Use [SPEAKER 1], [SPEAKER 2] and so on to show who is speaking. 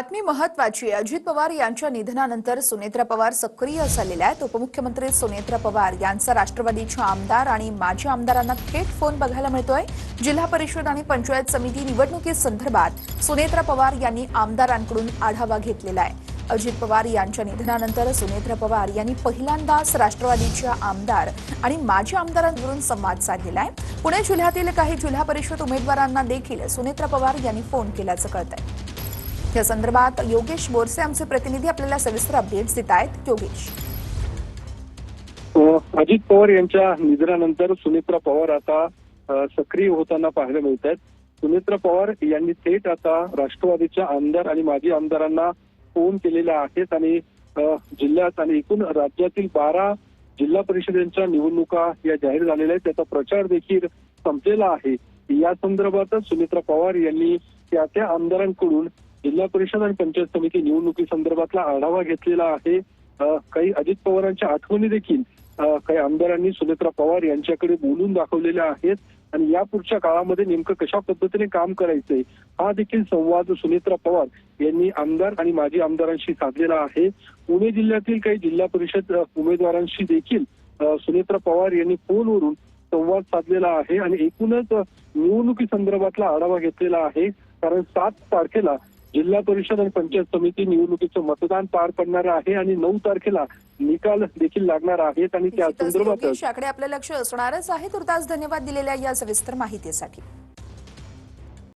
[SPEAKER 1] बातमी महत्वाची. अजित पवार यांच्या निधनानंतर सुनेत्रा पवार सक्रिय झालेल्या आहेत. उपमुख्यमंत्री सुनेत्रा पवार यांचा राष्ट्रवादीच्या आमदार आणि माजी आमदारांना थेट फोन बघायला मिळतोय. जिल्हा परिषद आणि पंचायत समिती निवडणुकीसंदर्भात सुनेत्रा पवार यांनी आमदारांकडून आढावा घेतलेला आहे. अजित पवार यांच्या निधनानंतर सुनेत्रा पवार यांनी पहिल्यांदाच राष्ट्रवादीच्या आमदार आणि माजी आमदारांवरून संवाद साधलेला आहे. पुणे जिल्ह्यातील काही जिल्हा परिषद उमेदवारांना देखील सुनेत्रा पवार यांनी फोन केल्याचं कळतंय. या संदर्भात योगेश बोरसे आमचे प्रतिनिधी आपल्याला सविस्तर अपडेट्स देत आहेत. योगेश,
[SPEAKER 2] अजित पवार यांच्या निधनानंतर सुनेत्रा पवार आता सक्रिय होताना पाहायला मिळत आहेत. सुनेत्रा पवार यांनी थेट आता राष्ट्रवादीच्या आमदार आणि माजी आमदारांना फोन केलेला आहेत आणि जिल्ह्यात आणि एकूण राज्यातील 12 जिल्हा परिषदेच्या निवडणुका या जाहीर झालेल्या आहेत. त्याचा प्रचार देखील संपलेला आहे. या संदर्भातच सुनेत्रा पवार यांनी त्या आमदारांकडून जिल्हा परिषद आणि पंचायत समिती निवडणुकी संदर्भातला आढावा घेतलेला आहे. काही अजित पवारांच्या आठवणी देखील काही आमदारांनी सुनेत्रा पवार यांच्याकडे बोलून दाखवलेल्या आहेत आणि या पुढच्या काळामध्ये नेमकं कशा पद्धतीने काम करायचंय हा देखील संवाद सुनेत्रा पवार यांनी आमदार आणि माजी आमदारांशी साधलेला आहे. पुणे जिल्ह्यातील काही जिल्हा परिषद उमेदवारांशी देखील सुनेत्रा पवार यांनी फोनवरून संवाद साधलेला आहे आणि एकूणच निवडणुकी संदर्भातला आढावा घेतलेला आहे. कारण 7 तारखेला जिल्हा परिषद आणि पंचायत समिती निवडणुकीचं मतदान पार पडणार आहे आणि 9 तारखेला निकाल देखील लागणार आहेत आणि त्या संदर्भात
[SPEAKER 1] आपलं लक्ष असणारच आहे. तुर्तास धन्यवाद दिलेल्या या सविस्तर माहितीसाठी.